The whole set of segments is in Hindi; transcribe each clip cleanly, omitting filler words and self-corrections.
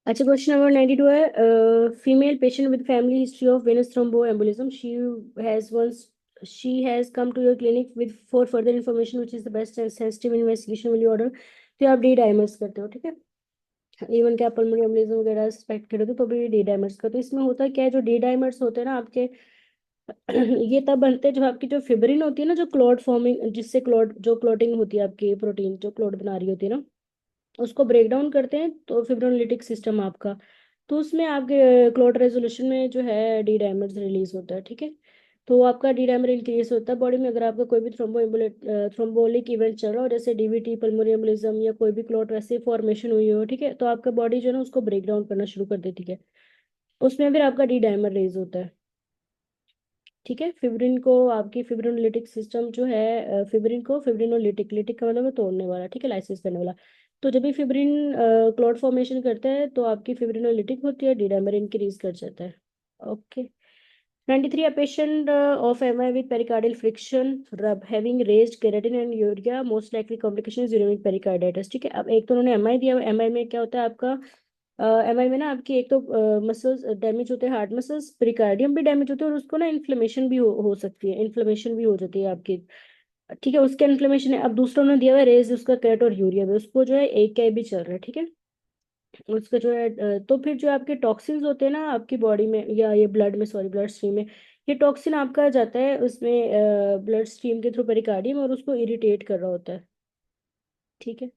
अच्छा, क्वेश्चन नंबर 92 है। Female patient with family history of venous thromboembolism, has once she has come to your clinic with for further information which is the best and sensitive investigation will you order. तो आप डी डायमर्स करते हो, ठीक है। इवन क्या पल्मोनरी एम्बोलिज्म वगैरह सस्पेक्ट करे तो भी डी डायमर्स करते हो। इसमें होता क्या है, जो डी डायमर्स होते हैं ना आपके ये तब बनते हैं जब आपकी जो फिब्रिन होती है ना, जो क्लॉट फॉर्मिंग, जिससे क्लॉट जो क्लॉटिंग होती है, आपकी प्रोटीन जो क्लॉट बना रही होती है ना, उसको ब्रेक डाउन करते हैं तो फिब्रोलिटिक सिस्टम आपका, तो उसमें आपके क्लॉट रेजोल्यूशन में जो है डी डायमर्स रिलीज होता है, ठीक है। तो आपका डी डायमर इंक्रीज होता है बॉडी में अगर आपका कोई भी थ्रोम्बोलिक इवेंट चल रहा हो, जैसे डीवीटी, पल्मोनरी एम्बोलिज्म या कोई भी क्लॉट वैसे फॉर्मेशन हुई हो, ठीक है, तो आपका बॉडी जो है ना उसको ब्रेक डाउन करना शुरू कर देती है। उसमें फिर आपका डी डायमर रेज होता है, ठीक है। फिब्रिन को आपकी फिब्रिनोलिटिक सिस्टम जो है, फिब्रिन को फिब्रिनोलिटिक, लिटिक का मतलब है तोड़ने वाला, ठीक है, लाइसिस करने वाला। तो जब भी फिब्रिन क्लॉट फॉर्मेशन करता है तो आपकी फिब्रिनोलिटिक होती है, डी डायमर इंक्रीज कर जाता है। Okay. 93, a patient of MI with pericardial friction rub having raised creatinine and urea, most likely complication is uremic pericarditis, ठीक है। अब एक तो उन्होंने MI दिया, MI में क्या होता है आपका, MI में ना आपकी एक तो मसल्स डैमेज होते हैं, हार्ट मसल्स, pericardium भी डैमेज होते हैं, और उसको ना इन्फ्लेमेशन भी हो सकती है, इन्फ्लेमेशन भी हो जाती है आपकी, ठीक है, उसके इन्फ्लेमेशन है। अब दूसरा उन्होंने दिया हुआ है रेज उसका क्रेट और यूरिया भी, उसको जो है एक भी चल रहा है, ठीक है। उसका जो है तो फिर जो आपके टॉक्सिन्स होते हैं ना आपकी बॉडी में, या ये ब्लड में, सॉरी, ब्लड स्ट्रीम में, ये टॉक्सिन आपका जाता है उसमें ब्लड स्ट्रीम के थ्रू पेरिकार्डियम, और उसको इरिटेट कर रहा होता है, ठीक है।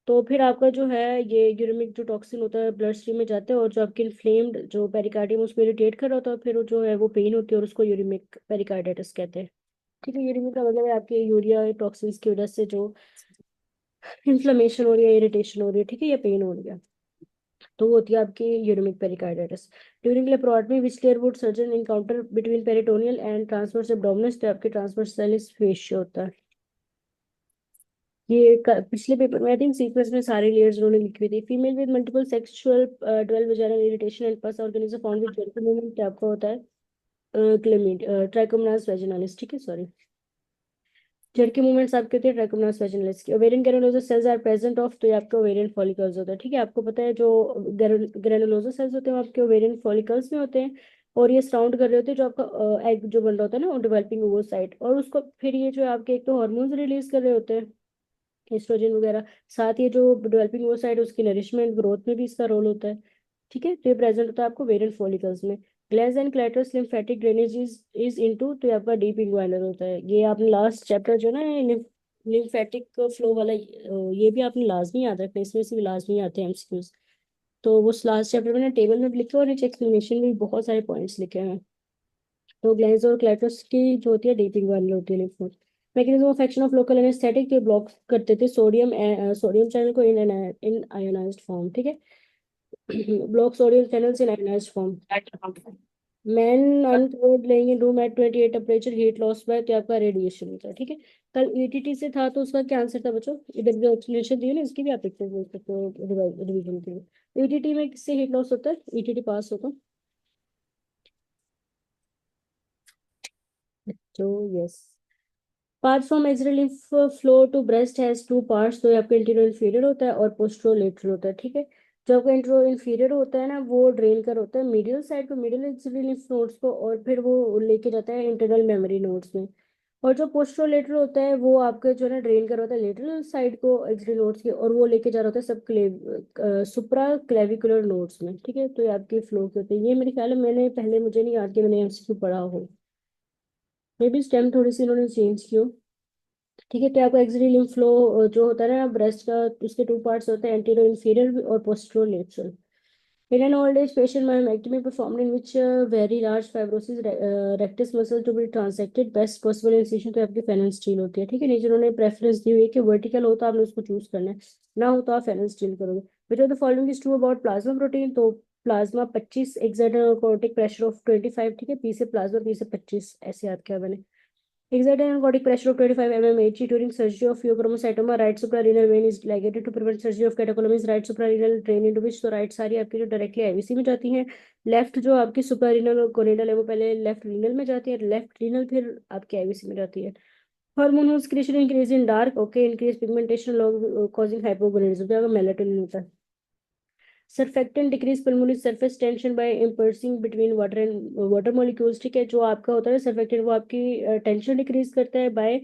तो फिर आपका जो है ये यूरिमिक जो टॉक्सिन होता है ब्लड स्ट्रीम में जाता है, और जो आपकी इन्फ्लेम्ड जो पेरिकार्डियम उसको इरिटेट कर रहा होता है, फिर वो जो है वो पेन होती है, और उसको यूरिमिक पेरिकार्डिटिस कहते हैं, ठीक है। यूरिमिक का मतलब है आपके यूरिया टॉक्सिन्स की वजह से जो इन्फ्लेमेशन हो रही है, इरिटेशन हो रही है, ठीक है, या पेन हो रही है, तो वो होती है आपकी uraemic pericarditis. During laparotomy which clear would surgeon encounter between peritoneal and transverse abdominis, तो आपके ट्रांसवर्स सेलिस फेशियो होता है। ये पिछले पेपर में आई थिंक सीक्वेंस में सारे लेयर्स उन्होंने लिखी हुई थी। Female with multiple sexual dwell vaginal irritation and pus organism found with gentle movement, आपका होता है क्लेमिड ट्राइकोमोनास वेजिनालिस, ठीक है, सॉरी। जड़ के मूवमेंट्स आपके होते हैं ट्राइकोमोनास वेजिनालिस की। Ovarian granulosa cells are present of, तो ये आपके ओवेरियन फॉलिकल्स होता है, ठीक है। आपको पता है जो ग्रैनुलोसा सेल्स होते हैं वो आपके ओवेरियन फॉलिकल्स में होते हैं, और ये सराउंड कर रहे होते हैं जो आपका एग जो बन रहा होता है ना, डेवलपिंग ओवोसाइट, और उसको फिर ये जो आपके एक तो हार्मोन्स रिलीज कर रहे होते हैं, एस्ट्रोजन वगैरह, साथ ये जो डेवलपिंग ओवोसाइट उसकी नरिशमेंट ग्रोथ में भी इसका रोल होता है, ठीक है। तो ये प्रेजेंट होता है आपको वेरियन फॉलिकल्स में। Glands and clitoris lymphatic drainage is into, तो ये आपका डीप इंग्वाइनल होता है। ये आपने लास्ट चैप्टर जो ना लिम्फेटिक फ्लो वाला, ये भी आपने लाजमी याद रखना, इसमें से भी लाजमी आते हैं एमसीक्यूज। तो वो लास्ट चैप्टर में ना टेबल में भी लिखे और नीचे एक्सप्लेनेशन में भी बहुत सारे पॉइंट्स लिखे हैं। तो ग्लैंड्स और क्लैटरस की जो होती है डीप इंग्वाइनल होती है lymph node. Mechanism of action of local anaesthetic, ये ब्लॉक करते थे सोडियम सोडियम चैनल को इन आयोनाइज्ड फॉर्म, ठीक है। Block sodium channels in ionised form. Man uncovered laying in room at 28 temperature, heat loss by, तो आपका रेडिएशन होता है, ठीक है। कल ईटीटी से था तो उसका क्या आंसर था बच्चों, इधर जो एक्सप्लेनेशन दी है ना इसकी भी आप पिक्चर देख सकते हो रिवीजन के लिए। ईटीटी में किससे हीट लॉस होता है, ईटीटी पास हो तो yes. Part from axillary lymph flow to breast has two parts, तो ये आपका इंटीरियर इंफीरियर होता है और पोस्टरोलेटरल होता है, ठीक है। जो आपका इंट्रो इंफीरियर होता है ना वो ड्रेन कर होता है मिडियल साइड को, मिडियल एक्सरेल लिम्फ नोड्स को, और फिर वो लेके जाता है इंटरनल मेमोरी नोड्स में। और जो पोस्टरोलेटरल होता है वो आपके जो है ना ड्रेन कर होता है लेटरल साइड को एक्सरेल नोड्स के, और वो लेके जा रहा होता है सब सुप्रा क्लेविकुलर नोड्स में, ठीक है। तो ये आपके फ्लो के होते हैं। ये मेरे ख्याल है मैंने पहले, मुझे नहीं याद कि मैंने एमसीक्यू पढ़ा हो, मे बी स्टेम थोड़ी सी इन्होंने चेंज की हो, ठीक है। तो आपका एक्सियल लिम्फ फ्लो जो होता है ना ब्रेस्ट का, उसके टू पार्ट्स होते हैं, एंटीरियर इंफीरियर और posterior lateral. In an old age patient, myomectomy performed in which very large fibrosis rectus muscle to be transected, best possible incision, तो आपकी फेनल स्टील होती है, ठीक है। नीचे उन्होंने प्रेफरेंस दी हुई है कि वर्टिकल हो तो आपने उसको चूज करना है, ना हो तो आप फेनल स्टील करोगे। विच of the following is true about plasma protein, तो प्लाज्मा 25, एक्सर्टेड प्रेशर ऑफ 25, ठीक है, पी से प्लाज्मा, पी से 25, ऐसे याद किया मैंने। Exerted anerotic pressure of 25 mmHg during surgery of pheochromocytoma, right suprarenal vein is ligated to prevent surgery of catecholamines, right suprarenal drain into which, तो राइट सारी आपकी जो डायरेक्टली आईवीसी में जाती हैं, लेफ्ट जो आपकी सुप्रारीनल और कोनेडल है वो पहले लेफ्ट रीनल में जाती है, लेफ्ट रीनल फिर आपकी आईवीसी में जाती है। Hormone secretion increase in dark, okay, increase pigmentation along causing hypogonadism, तो मेलेटोनिन होता है। Surfactant decrease pulmonary surface tension by imposing between water and water molecules, ठीक है। जो आपका होता है सर्फेक्टेंट, वो आपकी टेंशन डिक्रीज करता है by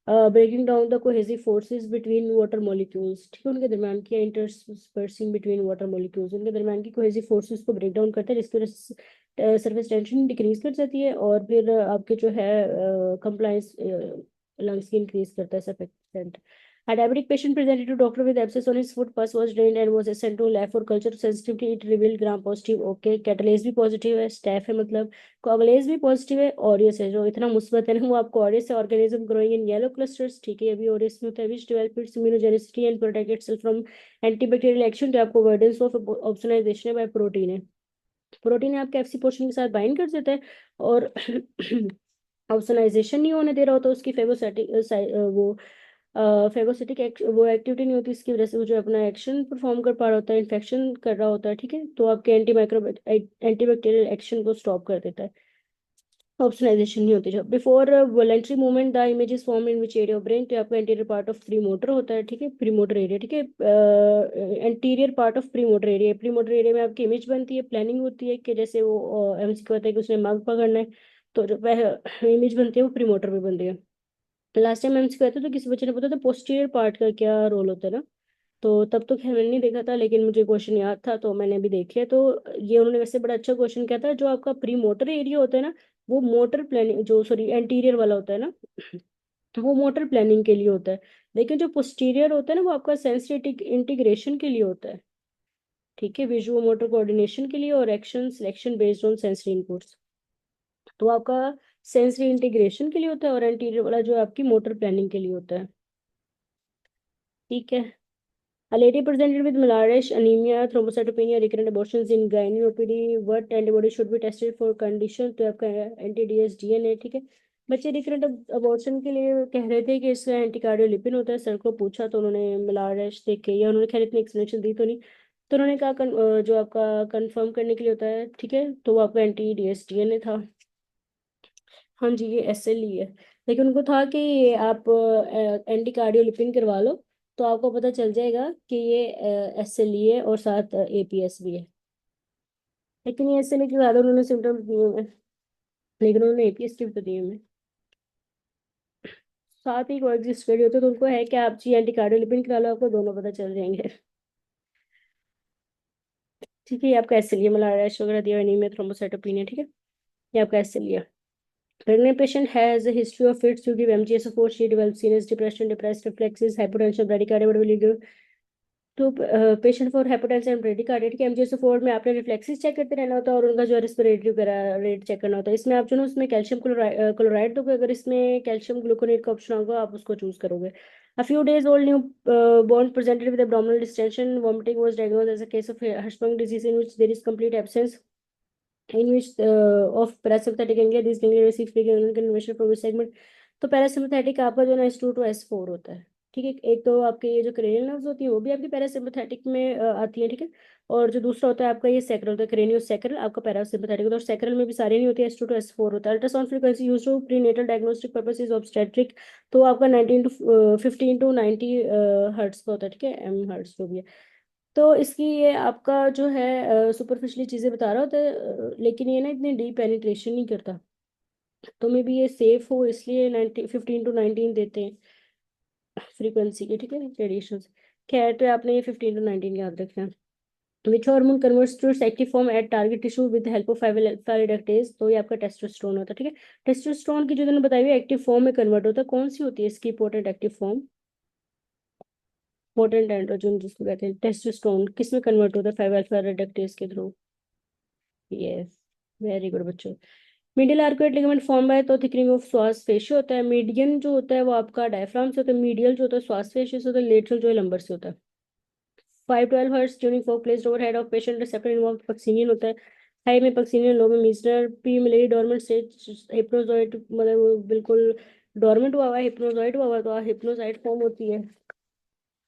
breaking down the cohesive forces between water molecules, ठीक है। उनके दरमियान की इंटरस्पर्सिंग बिटवीन वाटर मॉलिक्यूल्स, उनके दरमियान की कोहेसिव फोर्सेस को ब्रेक डाउन करता है, जिसकी वजह से सरफेस टेंशन डिक्रीज कर जाती है, और फिर आपके जो है कंप्लायंस लंग्स की इंक्रीज करता है surfactant. A diabetic patient presented to doctor with abscess on his foot. Pus was drained and was sent to lab for culture. Sensitivity it revealed gram positive. Okay, catalase भी पॉजिटिव है, स्टैफ है मतलब, कोगुलेज भी पॉजिटिव है, ऑरियस है, जो इतना मुस्बत है ना वो आपको ऑरियस है। Organism growing in yellow clusters, ठीक है, ये भी ऑरियस में होता है, which develop it's immunogenicity and protect itself from antibacterial action. जो आपको वर्डेंस ऑफ ऑप्सोनाइजेशन है बाय प्रोटीन है। प्रोटीन आपके एफसी पोर्शन के साथ बाइंड कर देता है और ऑप्सोनाइजेशन नहीं होने दे रहा होता, उसकी फेगोसाइटिक वो फेगोसिटिक वो एक्टिविटी नहीं होती, इसकी वजह से वो जो अपना एक्शन परफॉर्म कर पा रहा होता है, इन्फेक्शन कर रहा होता है, ठीक है। तो आपके एंटीबैक्टीरियल एक्शन को स्टॉप कर देता है, ऑप्सनाइजेशन नहीं होती। जब before voluntary movement the images form in which area of brain, तो आपका anterior part of pre motor होता है, ठीक है, प्री मोटर एरिया, ठीक है। Anterior part of pre motor area, pre motor area में आपकी इमेज बनती है, प्लानिंग होती है कि जैसे वो एमसी को होता है कि उसने मग पकड़ना है, तो जो वह इमेज बनती है वो प्री मोटर में बनती है। लास्ट टाइम एमसी कहते तो किसी बच्चे ने पता था पोस्टीरियर पार्ट का क्या रोल होता है ना, तो तब तो खैर मैंने नहीं देखा था, लेकिन मुझे क्वेश्चन याद था तो मैंने अभी देख लिया। तो ये उन्होंने वैसे बड़ा अच्छा क्वेश्चन किया था, जो आपका प्री मोटर एरिया होता है ना, वो मोटर प्लानिंग, जो सॉरी एंटीरियर वाला होता है ना, वो मोटर प्लानिंग के लिए होता है। लेकिन जो पोस्टीरियर होता है ना, वो आपका सेंसरी इंटीग्रेशन के लिए होता है, ठीक है, विजुअल मोटर कोऑर्डिनेशन के लिए और action selection based on sensory inputs. तो आपका सेंसरी इंटीग्रेशन के लिए होता है, और एंटीरियर वाला जो आपकी मोटर प्लानिंग के लिए होता है, ठीक है। A lady presented with malarial anemia, thrombocytopenia, recurrent abortions in gynae OPD. What antibody should be tested for condition? तो आपका anti-DS DNA, ठीक है। बच्चे रिकरेंट अबॉर्शन के लिए कह रहे थे कि इसका एंटीकार्डियोलिपिन होता है। सर को पूछा तो उन्होंने मलारश देख के, या उन्होंने खैर इतनी एक्सप्लेनेशन दी तो नहीं, तो उन्होंने कहा जो आपका कंफर्म करने के लिए होता है, ठीक है, तो वो आपका anti-DS DNA था। हाँ जी, ये SLE है, लेकिन उनको था कि आप एंटीकार्डियोलिपिन करवा लो, तो आपको पता चल जाएगा कि ये SLE है और साथ APS भी है। लेकिन ये SLE के ज्यादा उन्होंने सिम्टम्स दिए हुए हैं, लेकिन उन्होंने APS के भी तो दिए हुए हैं। साथ ही कोएग्जिस्ट कर रही होते तो उनको है कि आप जी एंटीकार्डियोलिपिन करा लो, आपको दोनों पता चल जाएंगे। ठीक है, ये आपका SLE है, मलारिया रैश वगैरह दिया, एनीमिया, थ्रोम्बोसाइटोपेनिया, ठीक है, ये आपका SLE है। Pregnant patient has a history of fits. You give MGS support. She develops serious depression, depressed reflexes, hypotension, bradycardia. What will you give? तो patient for hypotension and bradycardia, ठीक है। MGS4 में आपने रिफ्लेक्सेस चेक करते रहना होता है और उनका जो है रेस्पिरेटरी वगैरह रेट चेक करना होता है। इसमें आप जो ना उसमें कैल्शियम क्लोराइड दोगे, अगर इसमें कैल्शियम ग्लूकोनेट का ऑप्शन होगा आप उसको चूज करोगे। A few days old new born presented with abdominal distension. Vomiting was diagnosed as a case of Hirschsprung disease in which there is complete absence in which of parasympathetic ganglia. These ganglia receive free ganglion innervation from which segment. तो पैरासिम्पथेटिक आपका जो है ना S2 to S4 होता है, ठीक है। एक तो आपके ये जो क्रेनियल नर्व्स होती है वो भी आपकी पैरासिम्पथेटिक में आती है, ठीक है। और जो दूसरा होता है आपका ये सैक्रल होता है, क्रेनियो सैक्रल आपका पैरासिम्पथेटिक होता है, और सैक्रल में भी सारे नहीं होती है, S2 to S4 होता है। Ultrasound frequency use to prenatal diagnostic purpose is obstetric, तो आपका 15 to 90 हर्ट्स का होता है, ठीक है, M हर्ट्स जो भी है। तो इसकी ये आपका जो है सुपरफिशियली चीजें बता रहा होता है, लेकिन ये ना इतनी डीप पेनिट्रेशन नहीं करता, तो मे बी ये सेफ हो इसलिए 15 to 19 देते हैं फ्रीक्वेंसी के, ठीक है, रेडिएशन। खैर, तो आपने ये 15 to 19 याद रखना है। Which hormone converts to its active form at target tissue with help of 5-ALA, तो ये आपका टेस्टोस्टेरोन होता है, ठीक है। टेस्टोस्टेरोन की जो मैंने बताई हुई एक्टिव फॉर्म में कन्वर्ट होता है, कौन सी होती है इसकी important active form? Potent androgen जिसको कहते हैं, टेस्टोस्टेरोन किस में कन्वर्ट होता है? 5-ALA के थ्रू। यस, वेरी गुड बच्चों। Medial arcuate ligament form by तो थिकनिंग ऑफ श्वास फेशियो होता है। मीडियन जो होता है वो आपका डायफ्राम से होता है, मीडियल जो होता है श्वास फेशियो से होता है, लेटरल जो है लंबर से होता है। 5-12 hertz tuning fork placed over head of patient, receptor involve Pacinian होता है। हाई में पक्सीनियन, लो में Meissner. P malariae dormant stage hypnozoite, मतलब वो बिल्कुल डोरमेंट हुआ हुआ है, हिप्नोजॉइड हुआ हुआ है, तो हिप्नोजाइड फॉर्म होती है।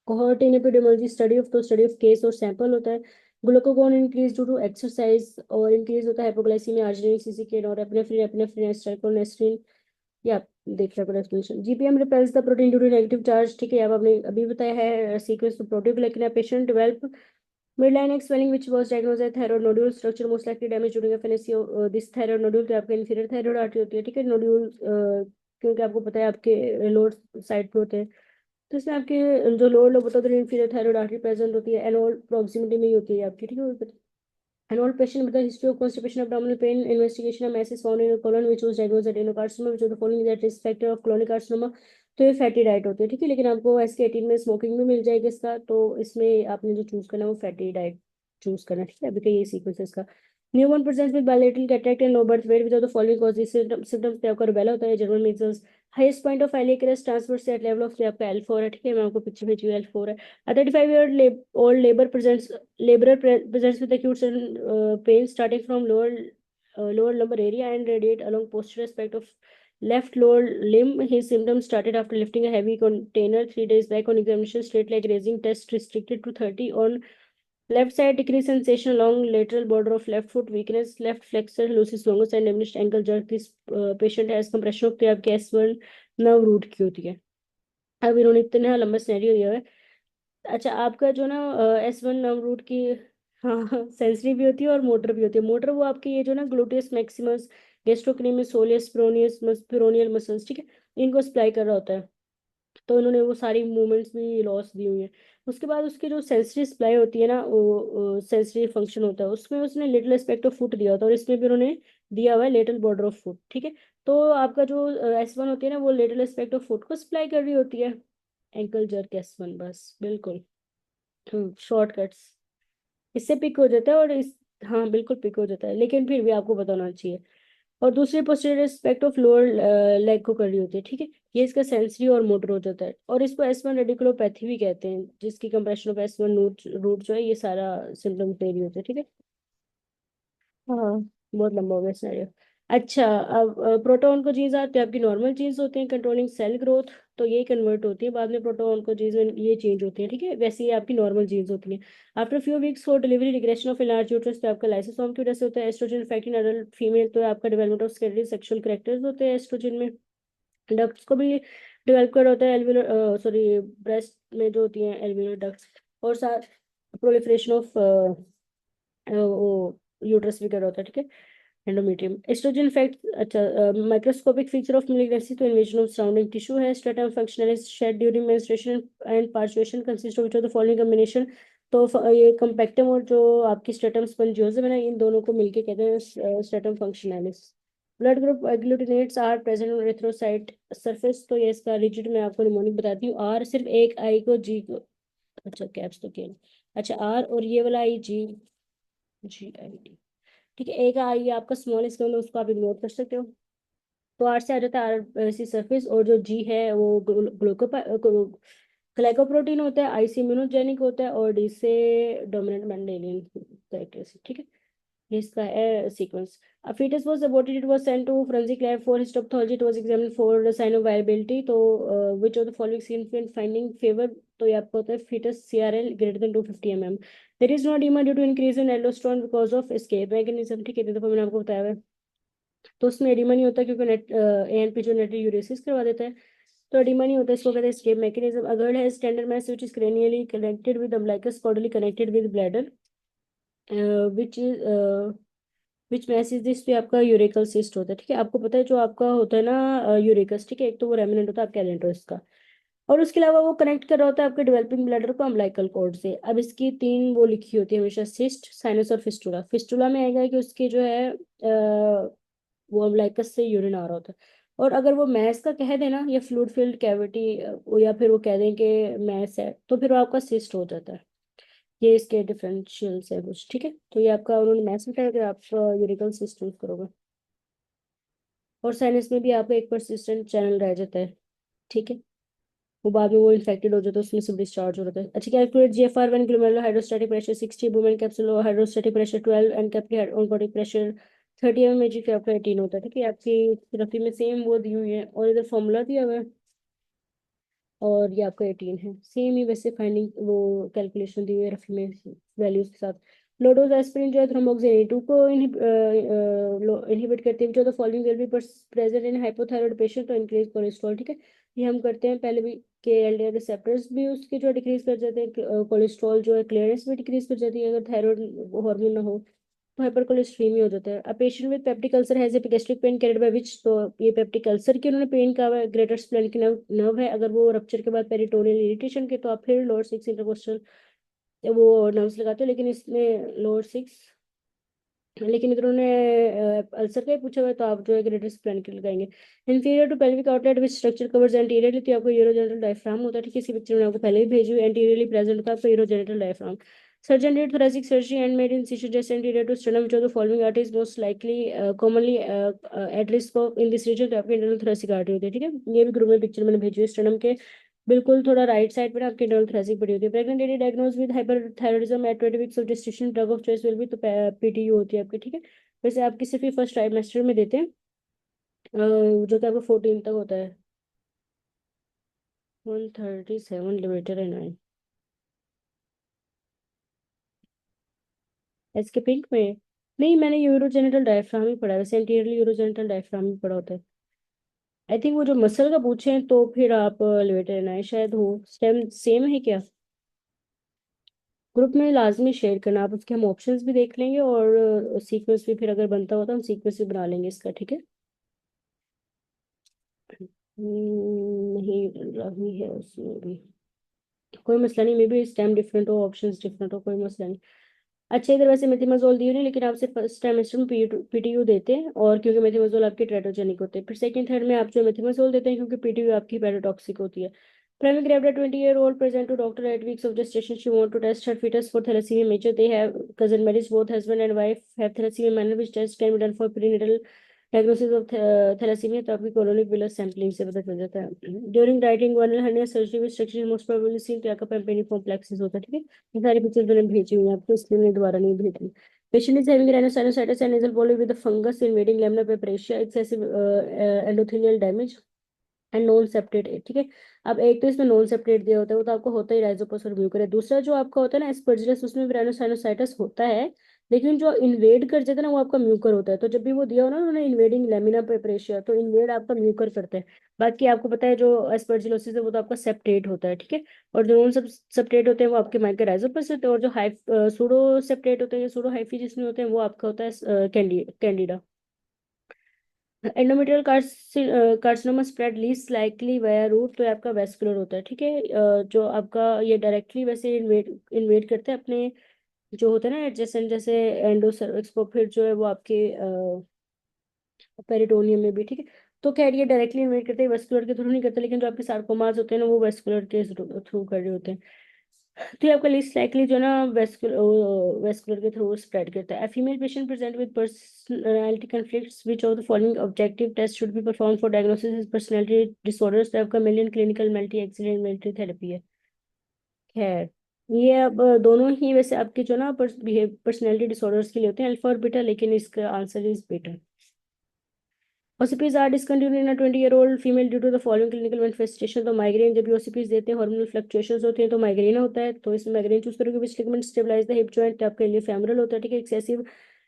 Cohort in epidemiology study of, तो स्टडी ऑफ केस और सैंपल होता है। Glucagon increase due to exercise, और इंक्रीज होता है हाइपोग्लाइसीमिया, आर्जिनिन, सीसीके और एपिनेफ्रिन, एसिटाइलकोलिनेस्टेरिन। या देख रहे explanation. GPM repels the protein due to negative charge, ठीक है, अब आपने अभी बताया है सीक्वेंस टू प्रोटीन, लेकिन patient develop Midline neck swelling which was diagnosed as thyroid nodule structure most likely damage during FNAC this thyroid nodule तो आपका inferior thyroid artery होती है, ठीक है। नोड्यूल क्योंकि आपको पता है आपके लोअर साइड पे होते हैं, तो इसमें आपके जो लोअर लोब होता है तो inferior thyroid artery प्रेजेंट होती है, एनोल प्रॉक्सिमिटी में ही होती है आपकी, ठीक है। An old patient with a history of constipation, abdominal pain, investigation of masses found in a colon which was diagnosed as adenocarcinoma, which was the following that risk factor of colonic carcinoma। तो ये फैटी डाइट होती है, ठीक है। लेकिन आपको SK18 में स्मोकिंग भी मिल जाएगी इसका, तो इसमें आपने जो चूज करना है वो फैटी डाइट चूज करना है, ठीक है। अभी का ये सीक्वेंस है इसका। Newborn presents with bilateral cataract and low birth weight with the following causes symptoms पे आपका रुबेला होता है, German measles, highest point of iliac crest transverse at level of आपका L4 है, ठीक है। मैं आपको पिक्चर भेजी हुई L4 है। 35-year old laborer presents with acute sudden pain starting from lower lumbar area and radiate along posterior aspect of left lower limb. His symptoms started after lifting a heavy container 3 days back. On examination, straight leg raising test restricted to 30 on left side, decreased sensation along lateral border of left foot, weakness, left flexor hallucis longus and diminished ankle jerk. This patient has compression of the आपके S1 nerve root की होती है। अब इन्होंने इतना लंबा सिनेरियो दिया है। अच्छा, आपका जो ना S1 नर्व रूट की, हाँ हाँ, सेंसरी भी होती है और मोटर भी होती है। मोटर वो आपकी ये जो ना gluteus maximus, gastrocnemius soleus, peroneus peroneal muscles, ठीक है, इनको सप्लाई कर रहा होता है। तो उन्होंने वो सारी मूवमेंट्स भी लॉस दी हुई है। उसके बाद उसकी जो सेंसरी सप्लाई होती है ना, वो सेंसरी फंक्शन होता है, उसमें उसने लिटिल एस्पेक्ट ऑफ फुट दिया होता है और इसमें भी उन्होंने दिया हुआ है लिटिल बॉर्डर ऑफ फुट, ठीक है। तो आपका जो S1 होती है ना, वो लिटिल एस्पेक्ट ऑफ फुट को सप्लाई कर रही होती है। एंकल जर्क S1, बस बिल्कुल। शॉर्टकट्स इससे पिक हो जाता है और इस, हाँ बिल्कुल पिक हो जाता है, लेकिन फिर भी आपको बताना चाहिए। और दूसरी posterior aspect of lower leg को कर रही होती है, ठीक है। ये इसका सेंसरी और मोटर हो जाता है और इसको S1 रेडिकुलोपैथी भी कहते हैं, जिसकी कंप्रेशन ऑफ S1 रूट जो है ये सारा सिम्टम्स दे रही होती है, ठीक है। हाँ, बहुत लंबा हो गया सिनेरियो। अच्छा, अब प्रोटोन को जीन्स आते हैं आपकी नॉर्मल जीन्स होते हैं कंट्रोलिंग सेल ग्रोथ, तो ये कन्वर्ट होती है बाद में प्रोटोन को जीन्स में ये चेंज होती है, ठीक है। वैसे ये आपकी नॉर्मल जीन्स होती हैं। After few weeks for delivery regression of large uterus तो आपका लाइसोसोम की वजह से होता है। Oestrogen effect in adult female तो आपका development of skeletal sexual characters होते हैं एस्ट्रोजन में। डक्ट्स को भी डेवलप कर होता है एल्वियुलर, सॉरी, ब्रेस्ट में जो होती हैं एल्वियुलर डक्ट्स, और साथ प्रोलिफरेशन ऑफ वो यूट्रस भी कर रहा होता है, ठीक है। एंडोमेट्रियम एस्ट्रोजन फैक्ट, अच्छा, माइक्रोस्कोपिक फीचर ऑफ मेलिग्नेंसी तो इन्वेजन ऑफ सराउंडिंग टिश्यू है। Stratum functional is shed during menstruation and parturition consist of the following combination. तो ये कंपेक्टम और जो आपकी स्ट्रेटम स्पंजियोजम है ना, इन दोनों को मिलके कहते हैं stratum functionalis. Blood group agglutinates are present on erythrocyte surface, तो ये इसका रिजिड मैं आपको निमोनिक बताती हूँ। आर सिर्फ एक आई को, जी को, अच्छा कैप्स तो क्या, अच्छा आर और ये वाला आई GID, ठीक है। एक आई आपका स्मॉल स्केल, उसको आप इग्नोर कर सकते हो। तो आर से आ जाता है आर सी सरफेस, और जो जी है वो ग्लाइकोप्रोटीन होता है, आई से इम्यूनोजेनिक होता है, और डी से डोमिनेंट मेंडेलियन कैरेक्टरिस्टिक, ठीक है। ये इसका है sequence. A fetus was aborted. It was sent to forensic lab for histopathology. It was examined for the sign of viability. तो which of the following significant finding favor, तो ये आपको होता है fetus CRL greater than 250 mm. There is no edema due to increase in aldosterone because of escape mechanism, ठीक है। तो मैंने आपको बताया है, तो उसमें एडिमा नहीं होता क्योंकि नेट ANP जो नेट यूरेसिस करवा देता है, तो एडिमा नहीं होता, इसको कहते हैं escape mechanism. A girl has tender mass which is cranially connected with umbilicus, caudally connected with bladder, which is which message this पे आपका यूरेकल सिस्ट होता है, ठीक है। आपको पता है जो आपका होता है ना यूरेकस, ठीक है, एक तो वो रेमिनेंट होता है आपका एलेंट्रोस का, और उसके अलावा वो कनेक्ट कर रहा होता है आपके डेवलपिंग ब्लैडर को अम्बिलिकल कॉर्ड से। अब इसकी तीन वो लिखी होती है हमेशा, सिस्ट, साइनस और फिस्टुला। फिस्टुला में आएगा कि उसके जो है वो अम्बिलिकस से यूरिन आ रहा होता है, और अगर वो मैस का कह देना या फ्लूइड फिल्ड कैविटी, या फिर वो कह दें कि मैस है, तो फिर वो आपका सिस्ट हो जाता है। ये इसके डिफरेंशियल्स है कुछ, ठीक है। तो ये आपका उन्होंने मैथ्स में कहा, आप यूरिकल सिस्टम करोगे। और साइनस में भी आपका एक परसिस्टेंट चैनल रह जाता है, ठीक है। वो बाद में वो इन्फेक्टेड हो जाता है, उसमें से डिस्चार्ज हो जाता है। अच्छा, calculate GFR when glomerular hydrostatic pressure 60, women capsular hydrostatic pressure 12 and capillary oncotic pressure 30 mmHg का आपका 18 होता है, ठीक है। आपकी रफी में सेम वो दी हुई है और इधर फॉर्मूला दिया हुआ है, और ये आपका 18 है, सेम ही वैसे फाइंडिंग वो कैलकुलेशन दी हुई है रफी में वैल्यूज के साथ। लो डोज एस्पिरिन जो है थ्रोम्बोक्सिन A2 को इनहिबिट करते हैं, जो the following will be present in hypothyroid patient तो इंक्रीज कोलेस्ट्रॉल, ठीक है। ये हम करते हैं पहले भी, आपके एलडीएल रिसेप्टर्स भी उसके जो डिक्रीज कर जाते हैं, कोलेस्ट्रॉल जो है क्लियरेंस भी डिक्रीज कर जाती है अगर थायराइड हार्मोन ना हो, तो हाइपरकोलेस्ट्रेमिया हो जाता है। A patient with peptic ulcer has a gastric pain carried by which, तो ये पेप्टिक अल्सर की उन्होंने पेन का ग्रेटर स्प्लेनिक नर्व है, अगर वो रप्चर के बाद पेरिटोनियल इरिटेशन के, तो आप फिर लोअर 6 इंटरकोस्टल वो नर्व्स लगाते हो, लेकिन इसमें लोअर 6, लेकिन इधर उन्होंने अल्सर का ही पूछा हुआ है, तो आप जो है ग्रेटर स्प्लेन के लगाएंगे। Inferior to pelvic outlet which structure covers anteriorly, तो आपको यूरोजेनिटल डायफ्राम होता है, ठीक है, इसी पिक्चर में आपको पहले भी भेजी हुई, एंटीरियरली प्रेजेंट होता है आपका urogenital diaphragm. Surgeon did thoracic surgery and made incision just anterior to sternum, which of the following artery is most likely commonly at risk of in this region, तो आपकी इंटरनल thoracic artery होती है, ठीक है, ये भी ग्रुप में पिक्चर मैंने भेजी हुई है, स्टर्नम के बिल्कुल थोड़ा राइट साइड पे आपकी इंटरनल thoracic पड़ी होती है। Pregnant lady diagnose with hyperthyroidism at 20 weeks of gestation, drug of choice will be, तो पीटीयू होती है आपकी, ठीक है। वैसे आपकी सिर्फ ये फर्स्ट ट्राइमेस्टर में देते हैं, जो कि आपको 14 तक होता है। 137 लिमिटेड है 9 इसके पिंक में। नहीं, मैंने यूरोजेनिटल डायफ्राम ही पढ़ा है, वैसे एंटीरियरली यूरोजेनिटल डायफ्राम ही पढ़ा होता है। आई थिंक वो जो मसल का पूछे हैं, तो फिर आप लिमिटेड है शायद हो। स्टेम सेम है क्या? ग्रुप में लाजमी शेयर करना, आप उसके हम ऑप्शंस भी देख लेंगे और सीक्वेंस भी फिर अगर बनता होता है हम सीक्वेंस भी बना लेंगे इसका, ठीक है। नहीं रही है उसमें भी, कोई मसला नहीं, मे बी स्टेम डिफरेंट हो, ऑप्शंस डिफरेंट हो, कोई मसला नहीं। अच्छा, इधर वैसे मेथिमाजोल दिए नहीं, लेकिन आपसे फर्स्ट ट्राइमेस्टर में पीटीयू देते हैं, और क्योंकि मेथिमाजोल आपके टेट्राजेनिक होते हैं, फिर सेकंड थर्ड में आप जो मेथिमाजोल देते हैं क्योंकि पीटीयू आपकी पैराटॉक्सिक होती है। Primary gravid at 20-year-old present to doctor at weeks of gestation. She want to test her fetus for thalassemia major. They have cousin marriage. Both husband and wife have thalassemia minor, which test can be done for prenatal diagnosis of thalassemia, तो आपकी colonic villus sampling से पता चल जाता है। During writing guanal hernia surgery with structure most probably seen, तो आपका pampaniform plexus होता है, ठीक है। ये सारी पिक्चर मैंने भेजी हुई है आपको, इसलिए मैं दोबारा नहीं भेज रही। Patient is having rhinosinusitis and nasal polyp with a fungus invading lamina papyracea, excessive endothelial damage and non septate, ठीक है। अब एक तो इसमें नॉन सेप्टेट दिया होता है, वो तो आपको होता ही राइजोपस और म्यूकर है। दूसरा जो आपका होता है ना एस्परजिलस, उसमें भी राइनोसाइनोसाइटिस होता है, लेकिन जो इन्वेड कर जाता है ना वो आपका म्यूकर होता है। तो जब भी वो दिया हो ना उन्होंने इन्वेडिंग लेमिना पेपरेशिया, तो इन्वेड आपका म्यूकर करता है। बाकी आपको पता है जो एस्परजिलोसिस है वो तो आपका सेप्टेट होता है, ठीक है। और जो नॉन सेप्टेट होते हैं वो आपके माइकर राइजोपस होते हैं, और जो हाई सूडो सेप्टेट होते हैं, सूडो हाइफी जिसमें होते हैं, वो आपका होता है candida. Endometrial carcinoma spread least likely via route, तो ये आपका वेस्कुलर होता है, ठीक है। जो आपका ये डायरेक्टली वैसे इन्वेड करते हैं अपने जो होते हैं ना एडजेसेंट, जैसे एंडोसर्विक्स को, फिर जो है वो आपके पेरिटोनियम में भी, ठीक है। तो खैर ये डायरेक्टली इन्वेड करते हैं, वेस्कुलर के थ्रू नहीं करते, लेकिन जो आपके सार्कोमास होते हैं ना वो वेस्कुलर के थ्रू कर रहे होते हैं। तो ये आपका लिस्ट लाइकली जो है ना वेस्कुलर के थ्रू स्प्रेड करता है। Female patient present with personality conflicts, which of the following objective test should be perform for diagnosis personality disorders, तो आपका million clinical multi accident military therapy है। खैर ये अब दोनों ही वैसे आपके जो ना पर्सनैलिटी डिसऑर्डर्स के लिए होते हैं, अल्फा और बीटा, लेकिन इसका answer is beta. OCPs are discontinued in a 20-year-old female due to the following clinical manifestation, तो माइग्रेन, जब भी OCPs देते हैं हार्मोनल फ्लक्चुएशंस होते हैं तो माइग्रेन होता है, तो इसमें माइग्रेन चूज करोगे। Which ligament stabilise the hip joint, आपके लिए फेमरल होता है, ठीक है। एक्सेसिव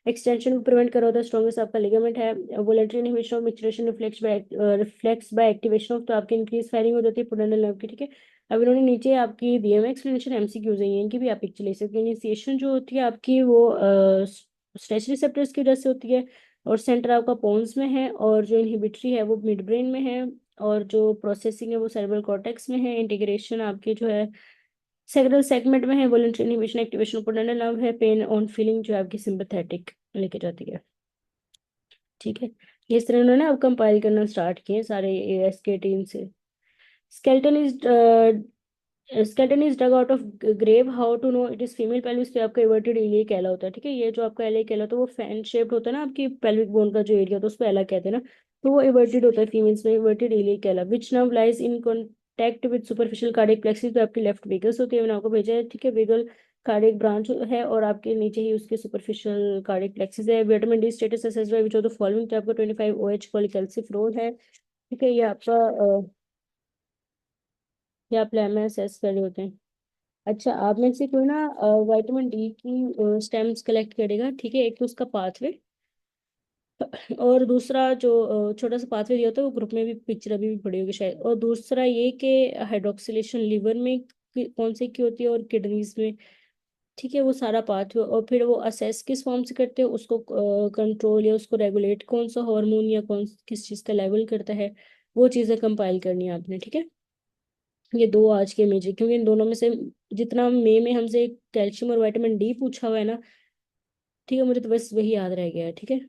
एक्सटेंशन को प्रिवेंट कर रहा होता है, स्ट्रॉन्गेस्ट आपका लिगामेंट है। Voluntary inhibition of micturition reflex by activation of, तो आपकी इंक्रीज फायरिंग हो जाती है पुडेंटल नर्व की, ठीक है। अब इन्होंने नीचे आपकी दिए में एक्सप्लेनेशन एमसीक्यूज है, इनकी भी आप पिक्चर ले सकते हैं। इनिशिएशन जो होती है आपकी वो स्ट्रेच रिसेप्टर्स की वजह से होती है, और सेंटर आपका पोन्स में है, और जो इनहिबिटरी है वो मिड ब्रेन में है, और जो प्रोसेसिंग है वो सेरेब्रल कॉर्टेक्स में है। इंटीग्रेशन आपके जो है सेरेब्रल सेगमेंट में है। वॉलंटरी इनहिबिशन एक्टिवेशन पोडेंटल नर्व है। पेन ऑन फीलिंग जो है आपकी सिंपैथेटिक लेके जाती है, ठीक है। इस तरह उन्होंने अब कंपाइल करना स्टार्ट किए सारे एएस के टीम से। Skeleton is skeleton is dug out of grave, how to know it is female pelvis, पे आपका इवर्टेड इलियक कहला होता है, ठीक है। ये जो आपका एलिया कहला होता है वो फैन शेप्ड होता है ना आपकी पेल्विक बोन का जो एरिया होता है उसको एला कहते हैं ना, तो वो इवर्टेड होता है फीमेल्स में, इवर्टेड इलियक कहला। Which nerve lies in contact with superficial cardiac plexus, तो आपकी लेफ्ट वेगस होती है, मैंने आपको भेजा है, ठीक है। वेगल कार्डियक ब्रांच है, और आपके नीचे ही उसके सुपरफिशियल कार्डियक प्लेक्सिस है। Vitamin D status assessed by which of the following, तो आपका 25 OH पॉलीकैल्सिफेरॉल है, ठीक है। ये आप लैब में असेस कर रहे होते हैं। अच्छा, आप में से कोई ना विटामिन डी की स्टेम्स कलेक्ट करेगा, ठीक है। एक तो उसका पाथवे, और दूसरा जो छोटा सा पाथवे दिया होता है वो ग्रुप में भी पिक्चर अभी भी पड़ी होगी शायद। और दूसरा ये कि हाइड्रोक्सिलेशन लिवर में कौन से की होती है और किडनीज में, ठीक है, वो सारा पाथवे। और फिर वो असेस किस फॉर्म से करते हैं उसको, कंट्रोल या उसको रेगुलेट कौन सा हार्मोन या कौन किस चीज़ का लेवल करता है, वो चीज़ें कंपाइल करनी है आपने, ठीक है। ये दो आज के मेजर, क्योंकि इन दोनों में से जितना में हमसे कैल्शियम और विटामिन डी पूछा हुआ है ना, ठीक है, मुझे तो बस वही याद रह गया है, ठीक है।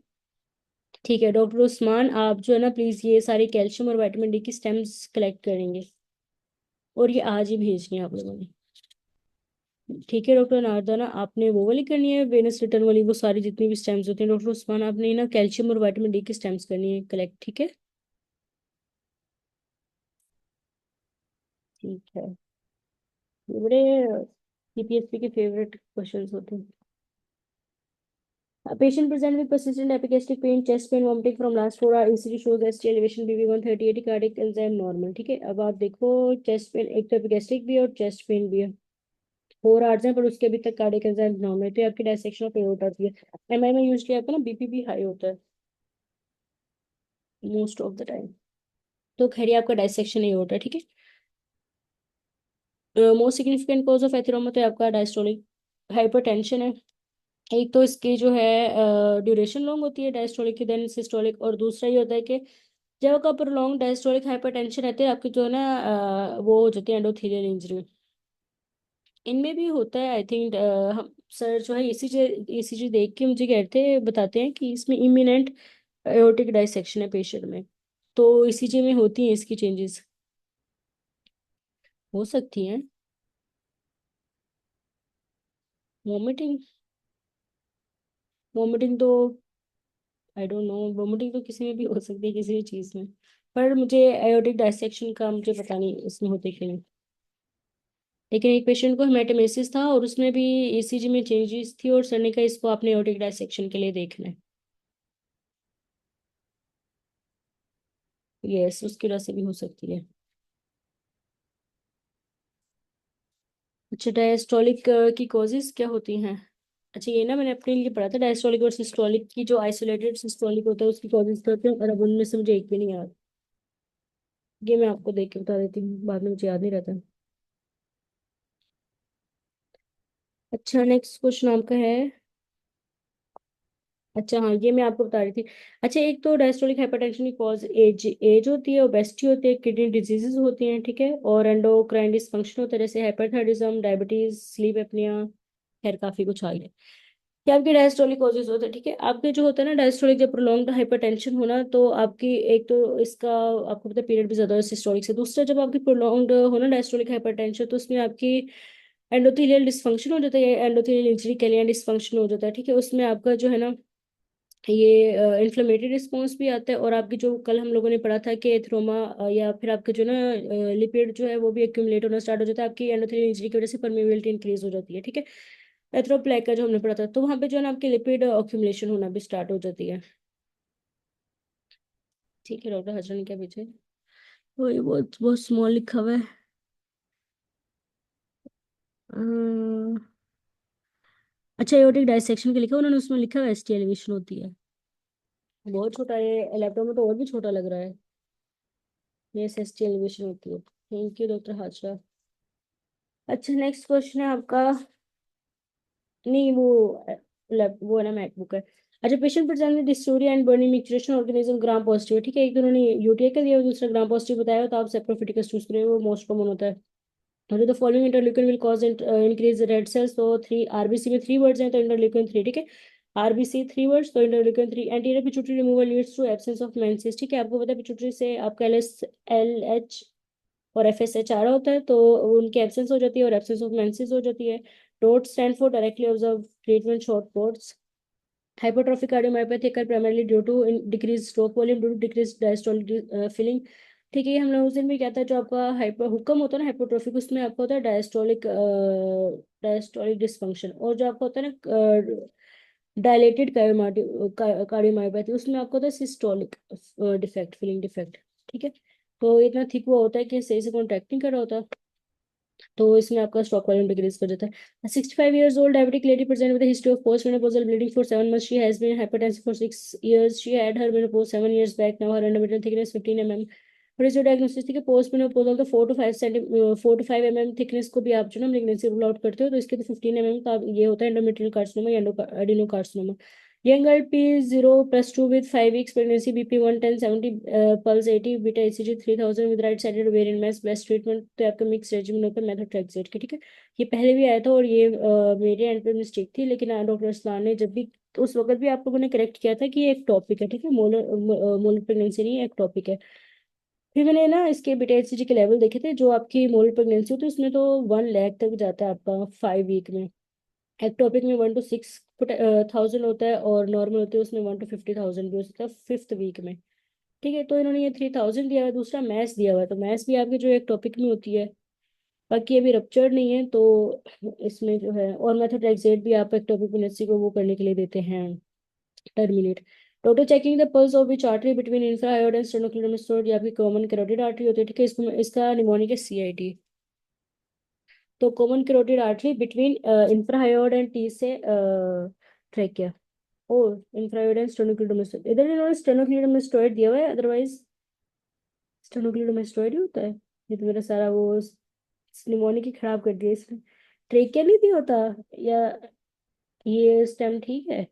ठीक है डॉक्टर उस्मान, आप जो है ना प्लीज ये सारे कैल्शियम और विटामिन डी की स्टेम्स कलेक्ट करेंगे, और ये आज ही भेजनी है आप लोगों ने। ठीक है डॉक्टर नारदाना, आपने वो वाली करनी है वेनस रिटर्न वाली, वो सारी जितनी भी स्टेम्स होती हैं। डॉक्टर उस्मान, आपने ना कैल्शियम और विटामिन डी की स्टेम्स करनी है कलेक्ट, ठीक है। ठीक है, ये बड़े सीपीएसपी के फेवरेट क्वेश्चंस होते हैं। A patient present with persistent epigastric pain, chest pain, vomiting from last 4 hours, ECG shows ST elevation BB 138, cardiac enzyme normal, ठीक है। अब आप देखो, चेस्ट पेन एक तो एपिगेस्ट्रिक भी है और चेस्ट पेन भी है, 4 आवर्स है, पर उसके अभी तक कार्डियक एंजाइम नॉर्मल है, तो ये आपकी डायसेक्शन ऑफ एओर्टा होती है। एमआई में यूजली आपका ना बीपी भी हाई होता है मोस्ट ऑफ द टाइम, तो खैर ये आपका डायसेक्शन एओर्टा है, ठीक है। Most significant cause of atheroma तो आपका डायस्टोलिक हाइपरटेंशन है। एक तो इसकी जो है ड्यूरेशन लॉन्ग होती है डायस्टोलिक की, देन सिस्टोलिक। और दूसरा ये होता है कि जब आपका प्रोलॉन्ग डायस्टोलिक हाइपरटेंशन रहती है, आपकी जो है ना वो हो जाती है एंडोथेलियल इंजरी। इनमें भी होता है आई थिंक। हम सर जो है ईसीजी देख के मुझे कहते बताते हैं कि इसमें इमिनेंट एओर्टिक डाइसेक्शन है पेशेंट में, तो ईसीजी में होती हैं इसकी चेंजेस, हो सकती हैं। वोमिटिंग, वोमिटिंग तो आई डोंट नो, वोमिटिंग तो किसी में भी हो सकती है किसी भी चीज़ में, पर मुझे एओर्टिक डाइसेक्शन का मुझे पता नहीं इसमें होते कि नहीं। लेकिन एक पेशेंट को हेमेटोमेसिस था और उसमें भी ईसीजी में चेंजेस थी, और सर ने कहा इसको आपने एओर्टिक डाइसेक्शन के लिए देखना है। यस, उसकी वजह से भी हो सकती है। अच्छा, डायस्टोलिक की कॉजेज क्या होती हैं? अच्छा, ये ना मैंने अपने लिए पढ़ा था, डायस्टोलिक और सिस्टोलिक की, जो आइसोलेटेड सिस्टोलिक होता है उसकी कॉजेज क्या होती हैं, और अब उनमें से मुझे एक भी नहीं याद। ये मैं आपको देख के बता देती हूँ, बाद में मुझे याद नहीं रहता। अच्छा, नेक्स्ट क्वेश्चन आपका है। अच्छा हाँ, ये मैं आपको बता रही थी। अच्छा, एक तो डायस्टोलिक हाइपरटेंशन की कॉज एज एज होती है, ओबेसिटी होती है, किडनी डिजीजेज होती हैं, ठीक है, और एंडोक्राइन डिसफंक्शन होता है जैसे हाइपरथायरिज्म, डायबिटीज, स्लीप एपनिया, खैर काफी कुछ आ गया। ये आपके डायस्टोलिक कॉजेज होते हैं, ठीक है। आपके जो होता है ना डायस्टोलिक, जब प्रोलॉन्ग्ड हाइपरटेंशन होना, तो आपकी एक तो इसका आपको पता है पीरियड भी ज्यादा है सिस्टोलिक से। दूसरा, जब आपकी प्रोलॉन्ग्ड होना डायस्टोलिक हाइपरटेंशन, तो उसमें आपकी एंडोथेलियल डिसफंक्शन हो जाता है, एंडोथेलियल इंजरी के लिए डिसफंक्शन हो जाता है, ठीक है। उसमें आपका जो है ना ये इन्फ्लेमेटरी रिस्पॉन्स भी आता है, और आपकी जो कल हम लोगों ने पढ़ा था कि थ्रोमा या फिर आपके जो ना लिपिड जो है वो भी एक्यूमुलेट होना स्टार्ट हो जाता है, आपकी एंडोथेलियल इंजरी की वजह से परमेबिलिटी इंक्रीज हो जाती है, ठीक है। एथ्रोप्लेक का जो हमने पढ़ा था, तो वहाँ पे जो है ना आपकी लिपिड ऑक्यूमुलेशन होना भी स्टार्ट हो जाती है। ठीक है डॉक्टर हजरन, क्या पीछे वही बहुत बहुत स्मॉल लिखा हुआ है। अम्म, अच्छा, एओर्टिक डायसेक्शन के लिखा है उन्होंने, उसमें लिखा है एसटी एलिवेशन होती है। बहुत छोटा है, लैपटॉप में तो और भी छोटा लग रहा है। ये एसटी एलिवेशन होती है। Thank you doctor Hazra. अच्छा, नेक्स्ट क्वेश्चन है आपका। नहीं, वो है ना मैकबुक है। अच्छा, patient present with dysuria and burning micturition organism gram positive, ठीक है। एक तो उन्होंने यूटीआई का दिया और दूसरा ग्राम पॉजिटिव बताया, तो आप सेप्रोफिटिकस चूज करें, वो मोस्ट कॉमन होता है। और the following interleukin will cause increase red cells, तो थ्री आरबीसी में 3 वर्ड्स हैं तो इंटरल्यूकिन 3, ठीक है। आरबीसी 3 वर्ड्स तो interleukin 3। Anterior pituitary removal leads to absence of menses, ठीक है। आपको पता है पिट्यूटरी से आपका एल एच और एफएसएच आ रहा होता है, तो उनकी एब्सेंस हो जाती है और एब्सेंस ऑफ मेंसेस हो जाती है। Dot stand for directly observe treatment short course. Hypertrophic cardiomyopathy occur primarily due to decreased stroke volume due to decreased diastolic filling, ठीक है। ये हम लोग उस दिन भी कहता है, जो आपका हाइपर हुक्म होता है ना हाइपोट्रोफिक, उसमें आपका होता है डायस्टोलिक डिसफंक्शन। और जो आपका होता है ना डायलेटेड कार्डियोमायोपैथी, उसमें आपको होता है सिस्टोलिक डिफेक्ट, फिलिंग डिफेक्ट, ठीक है। तो इतना थिक हुआ होता है कि सही से कॉन्ट्रैक्ट नहीं कर रहा होता। तो इसमें आपका स्टॉक वॉल्यूम डिक्रीज कर जाता है। 65 years old diabetic lady present with a history of postmenopausal bleeding for 7 months. She has been hypertensive for 6 years. She had her menopause 7 years back. Now her endometrial thickness 15 mm. What is your diagnosis? ठीक है, पोस्ट मेनोपॉजल तो 4 to 5 थिकनेस को भी आप जो ना प्रेगनेंसी रूल आउट करते हो, तो इसके तो 15 mm का ये होता है एंडोमेट्रियल कार्सिनोमा या adenocarcinoma. Young girl P0+2 with 5 weeks pregnancy, BP 110, 70, pulse 80, beta ECG 3000 with right sided ovarian mass, best treatment तो आपका मिक्स रेजिमेंट होता है मेथोट्रेक्सेट के, ठीक है। ये पहले भी आया था और ये मेरे एंड पे मिस्टेक थी, लेकिन डॉक्टर असलान ने जब भी, तो उस वक्त भी आप लोगों ने करेक्ट किया था कि ये एक टॉपिक है, ठीक है, मोलर मोलर प्रेगनेंसी नहीं है, एक टॉपिक है। फिर मैंने ना इसके बीटा एचसीजी के लेवल देखे थे, जो आपकी मोलर प्रेगनेंसी होती है उसमें तो 1 लाख तक जाता है आपका 5 वीक में। एक्टोपिक में 1 to 6,000 होता है, और नॉर्मल होते हैं उसमें 1 to 50,000 भी हो सकता है 5th वीक में। ठीक है, तो इन्होंने ये 3000 दिया हुआ है, दूसरा मैथ्स दिया हुआ है, तो मैथ्स भी आपकी जो एक टॉपिक में होती है। बाकी अभी रप्चर्ड नहीं है तो इसमें जो है, और मेथोट्रेक्सेट भी आप एक टॉपिक प्रेगनेंसी को वो करने के लिए देते हैं, terminate. Total checking the pulse of which artery between infrahyoid and sternocleidomastoid, या आपकी कॉमन कैरोटिड आर्टरी होती है, ठीक है, इसको इसका निमोनिक है सीआईटी। तो common carotid artery between infrahyoid and T से ट्रैकिया, ओ इंफ्रारेड एंड स्टेनोक्लीडोमास्टोइड, इधर इन्होंने स्टेनोक्लीडोमास्टोइड दिया हुआ है, अदरवाइज स्टेनोक्लीडोमास्टोइड ही होता है। ये तो मेरा सारा वो निमोनिक ही खराब कर दिया इसने। ट्रेकिया नहीं दिया होता, या ये स्टेम ठीक है।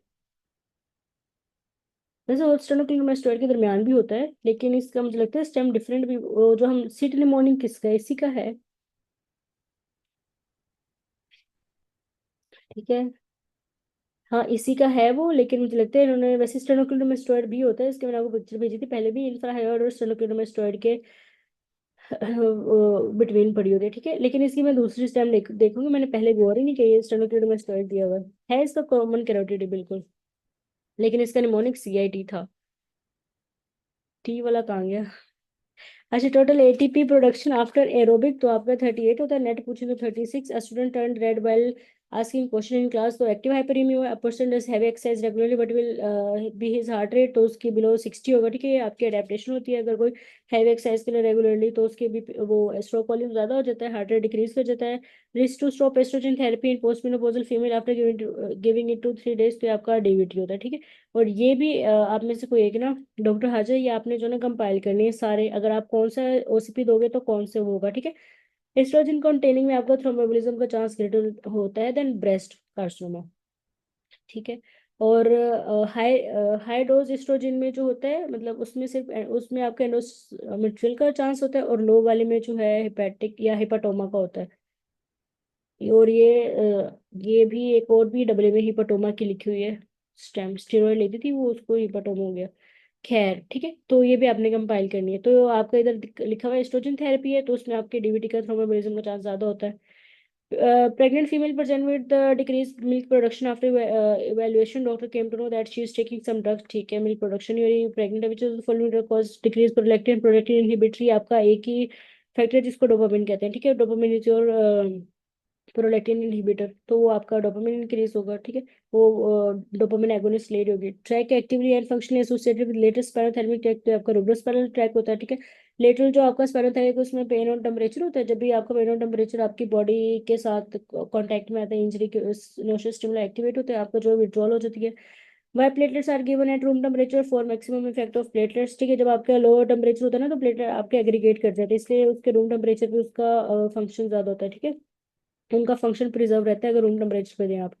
वैसे वो स्टेनोक्लीडोमास्टोइड के दरमियान भी होता है, लेकिन इसका मुझे लगता है स्टेम डिफरेंट भी, वो जो हम सिट निमोनिक किसका है, इसी का है। ठीक है, हाँ इसी का है वो, लेकिन मुझे लगता है इन्होंने, वैसे स्टेनोक्लीडोमास्टोइड भी होता है, इसके मैंने आपको पिक्चर भेजी थी पहले भी, इंफ्राहायोड और स्टेनोक्लीडोमास्टोइड के बिटवीन पड़ी होती है, ठीक है। लेकिन इसकी मैं दूसरी स्टेम देखूंगी, मैंने पहले गौर ही नहीं किया, ये स्टेनोक्लीडोमास्टोइड दिया हुआ है इसका कॉमन कैरोटिड बिल्कुल, लेकिन इसका निमोनिक सीआईटी था। टी वाला कहाँ गया। अच्छा, total ATP production after aerobic तो आपका 38 होता है, नेट पूछे तो 36। A student turn red while asking question in class, तो active hyperaemia, a person does heavy exercise regularly but will be his heart rate, तो उसकी बिलो 60 होगा, ठीक है, ये आपकी अडेप्टेशन होती है। अगर कोई हैवी एक्सरसाइज के लिए रेगुलरली, तो उसके भी वो स्ट्रोक वॉल्यूम ज्यादा हो जाता है, हार्ट रेट डिक्रीज कर जाता है। Risk to stop estrogen therapy in post menopausal female after giving it to 3 days, तो ये आपका डीवीटी होता है, ठीक है। और ये भी आप में से कोई एक ना, डॉक्टर हाजिर, ये आपने जो ना कंपाइल करनी है सारे, अगर आप कौन सा ओसीपी दोगे तो कौन से होगा, ठीक है। एस्ट्रोजन कंटेनिंग में आपका थ्रोम्बोएम्बोलिज्म का चांस ग्रेटर होता है देन ब्रेस्ट कार्सिनोमा, ठीक है। और हाई हाई डोज एस्ट्रोजन में जो होता है, मतलब उसमें सिर्फ उसमें आपका एंडोमेट्रियल का चांस होता है, और लो वाले में जो है हेपेटिक या हेपाटोमा का होता है। और ये भी एक और भी डब्ल्यू में हिपाटोमा की लिखी हुई है, स्टेम स्टेरॉइड लेती थी वो, उसको हिपाटोमा हो गया। खैर ठीक है, तो ये भी आपने कंपाइल करनी है। तो आपका इधर लिखा हुआ एस्ट्रोजन थेरेपी है, तो उसमें आपके डीवीटी का थ्रोम्बोएम्बोलिज्म का चांस ज्यादा होता है। Pregnant female present with decreased milk production after evaluation. Doctor came to know that she is taking some drugs. ठीक है, milk production during pregnant which is the following drug cause decreased prolactin, prolactin inhibitory आपका एक ही फैक्टर जिसको डोपामिन कहते हैं, ठीक है। Dopamine is your prolactin inhibitor, तो वो आपका डोपामिन इंक्रीज होगा, ठीक है। वो डोपामिन एगोनिस्ट लेडी होगी। Tract actively and functionally associated with latest spinothalamic tract, तो आपका रूब्रोस्पाइनल ट्रैक होता है, ठीक है। लेटरल जो आपका स्पाइरोथैलेमिक, उसमें पेन और टेम्परेचर होता है, जब भी आपका पेन और टेम्परेचर आपकी बॉडी के साथ कांटेक्ट में आता है, इंजरी के नोशियस स्टिमुला एक्टिवेट होता है, आपका जो विड्रॉल हो जाती है। Why platelets are given at room temperature for maximum effect of platelets, ठीक है। जब आपका लोअर टेम्परेचर होता है ना, तो प्लेटलेट आपके एग्रीगेट कर जाते हैं, इसलिए उसके रूम टेम्परेचर पे उसका फंक्शन ज्यादा होता है, ठीक है। उनका फंक्शन प्रिजर्व रहता है अगर रूम टेम्परेचर पे दें आप।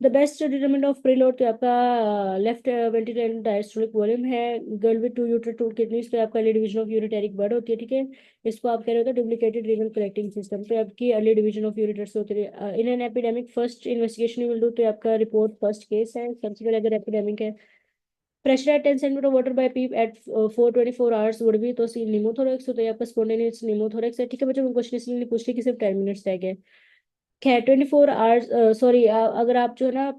The best determinant of preload, तो आपका लेफ्ट वेंट्रिकुलर डायस्टोलिक वॉल्यूम है। Girl with two ureter two kidneys, तो आपका early division of ureteric blood होती है, ठीक है। इसको आप कह रहे हो डुप्लीकेटेड रीनल कलेक्टिंग सिस्टम, तो आपकी अर्ली डिवीजन ऑफ यूरिटर्स होती है। In an epidemic first investigation will do, तो आपका रिपोर्ट फर्स्ट केस है, सबसे पहले अगर एपिडेमिक है। Pressure at 10 cm water by PEEP at 4 24 hours would भी, तो सी निमोथोरेक्स होता है आपका, स्पॉन्टेनियस निमोथोरेक्स है, ठीक है बच्चों। मैं क्वेश्चन इसलिए नहीं पूछ रही कि सिर्फ 10 मिनट्स रह गए। खैर 24 आवर्स, सॉरी, अगर आप जो है ना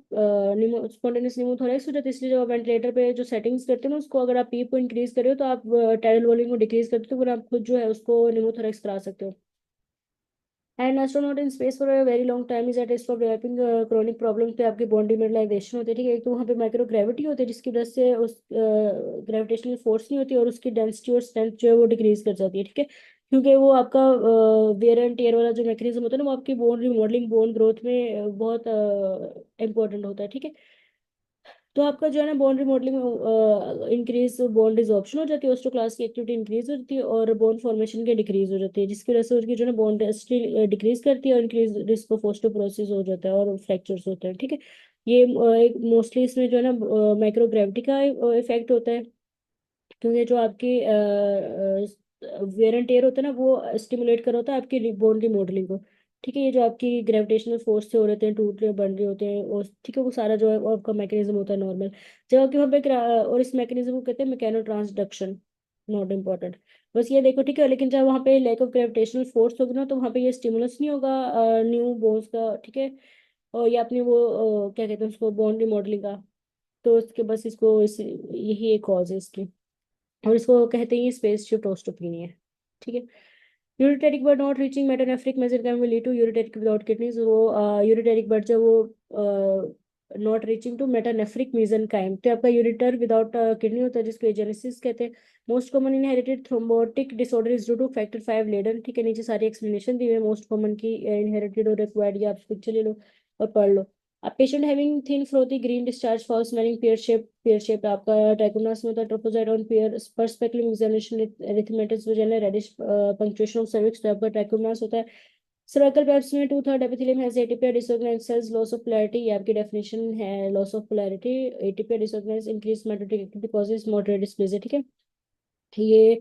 स्पॉन्टेनियस निमोथोरेक्स हो जाता है, इसलिए जो वेंटिलेटर पे जो सेटिंग्स करते हैं ना, उसको अगर आप पीप को इंक्रीज करो तो आप टाइडल वॉल्यूम को डिक्रीज करते हो, तो फिर आप खुद जो है उसको निमोथोरेक्स करा सकते हो। And astronaut in space for a very long time is at risk of developing chronic problem, तो आपकी बॉडी मिनरलाइजेशन होती है, ठीक है। एक तो वहाँ पे माइक्रो ग्रेविटी होती है, जिसकी वजह से उस ग्रेविटेशनल फोर्स नहीं होती, और उसकी डेंसिटी और स्ट्रेंथ जो है वो डिक्रीज कर जाती है, ठीक है। क्योंकि वो आपका वेयर एंड टेयर वाला जो मैकेनिज्म होता है ना, वो आपकी बोन रिमॉडलिंग, बोन ग्रोथ में बहुत इंपॉर्टेंट होता है, ठीक है। तो आपका जो है ना bone remodelling increase, bone desorption हो जाती है, ऑस्टियोक्लास्ट की एक्टिविटी इंक्रीज हो जाती है, और बोन फॉर्मेशन की डिक्रीज हो जाती है, जिसकी वजह से उसकी जो है ना बोन डेंसिटी डिक्रीज करती है, और इंक्रीज रिस्क ऑफ ऑस्टियोपोरोसिस हो जाता है और फ्रैक्चर्स होते हैं, ठीक है। ये एक मोस्टली इसमें जो है ना माइक्रोग्रेविटी का इफेक्ट होता है, क्योंकि जो आपकी वेयर एंड टेयर होता है ना, वो स्टिमुलेट कर होता है आपकी बोन रिमॉडलिंग को, ठीक है। ये जो आपकी ग्रेविटेशनल फोर्स से हो रहे हैं, टूट रहे बन रहे होते हैं, और ठीक है, वो सारा जो है वो आपका मैकेनिज्म होता है नॉर्मल। जब आपके वहाँ पे और इस मैकेनिज्म को कहते हैं मैकेनो ट्रांसडक्शन, नॉट इम्पॉर्टेंट। बस ये देखो, ठीक है। लेकिन जब वहाँ पे लैक ऑफ ग्रेविटेशनल फोर्स होगी ना, तो वहाँ पे ये स्टिमुलस नहीं होगा न्यू बोन्स का, ठीक है। और ये अपनी वो क्या कहते हैं उसको, बोन रिमॉडलिंग का। तो इसके बस इसको यही एक कॉज है इसकी, और इसको कहते हैं स्पेस शिफ्ट ऑस्टियोपेनिया, ठीक है। Ureteric bud not reaching metanephric mesenchyme will lead to ureteric without kidneys. वो यूरिटेरिक बर्ड जब वो not reaching to metanephric mesenchyme, तो आपका यूरिटर विदाउट किडनी होता है, जिसको एजेनेसिस कहते हैं। Most common inherited thrombotic disorder is due to factor 5 Leiden, ठीक है। नीचे सारी एक्सप्लेनेशन दी हुई है मोस्ट कॉमन की, इनहेरिटेड और एक्वायर्ड, या आप पिक्चर ले लो और पढ़ लो। A patient having thin frothy green discharge, foul smelling, pear shaped आपका trichomonas में होता है, ट्रोपोजाइट ऑन पेयर, पर speculum examination erythematous vagina, reddish punctuation of cervix, तो आपका ट्राइकोमोनास होता है। सर्वाइकल पैप्स में 2/3 epithelium has atypia disorganized cells, loss of polarity, ये आपकी डेफिनेशन है, loss of polarity, atypia disorganized, increased mitotic activity causes moderate dysplasia, ठीक है। ये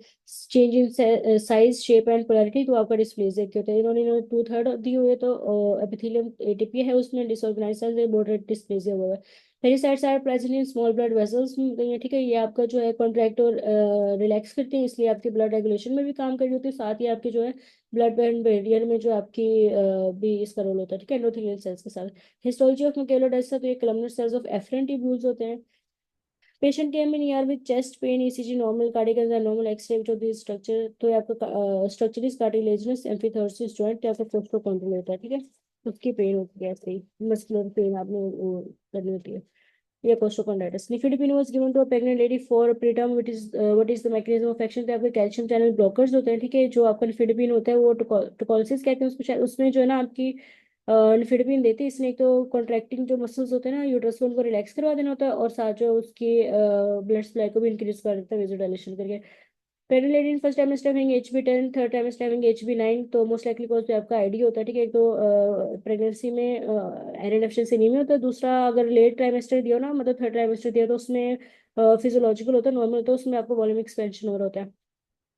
change in size, shape and polarity, तो आपका डिस्प्लेसिया क्या होता है। इन्होंने 2/3 दी हुई है, तो एपिथेलियम एटीपी है उसमें, डिसऑर्गेनाइज्ड मॉडरेट डिस्प्लेसिया हुआ है। Pericytes are present in small blood vessels, ठीक है। ये आपका जो है कॉन्ट्रैक्ट और रिलैक्स करते हैं, इसलिए आपकी ब्लड रेगुलेशन में भी काम कर रही होती है, साथ ही आपके जो है ब्लड ब्रेन बैरियर में जो आपकी भी इसका रोल होता है, ठीक है, एंडोथेलियल सेल्स के साथ। हिस्टोलॉजी ऑफ मैक्यूलोडेस्टा, तो ये columnar cells of efferent tubules होते हैं। Patient came in ER with chest pain, ECG normal, cardiac enzyme normal, x-ray जो दी स्ट्रक्चर, तो ये आपका structure is cartilaginous amphiarthrosis joint, आपका पोस्टो कॉन्टिल होता है, ठीक है। उसकी पेन होती है ऐसे ही, मस्कुलर पेन आपने वो करनी होती है, ये कोस्टोकॉन्ड्राइटिस। Nifedipine was given to a pregnant lady for preterm, what is the mechanism of action, तो आपके कैल्शियम चैनल ब्लॉकर्स होते हैं, ठीक है। जो आपका निफेडिपिन होता है वो टोकोलिसिस कहते हैं उसको शायद, उसमें जो है ना आपकी निफेडिपिन देती है इसने, एक तो कॉन्ट्रैक्टिंग जो मसल्स होते हैं ना यूट्रस को, उनको रिलैक्स करवा देना होता है, और साथ जो उसकी ब्लड सप्लाई को भी इंक्रीज कर देता है वेजोडाइलेशन करके। Pregnant lady in first trimester having HB10, third trimester having HB9, तो मोस्ट लाइकली कॉज तो आपका आईडी होता है, ठीक है। एक तो प्रेगनेंसी में आयरन डेफिशिएंसी एनीमिया होता है, दूसरा अगर लेट ट्राइमेस्टर दिया हो ना, मतलब थर्ड ट्राइमेस्टर दिया, तो उसमें फिजियोलॉजिकल होता है, नॉर्मल होता है, उसमें आपको वॉल्यूम एक्सपेंशन हो रहा होता है।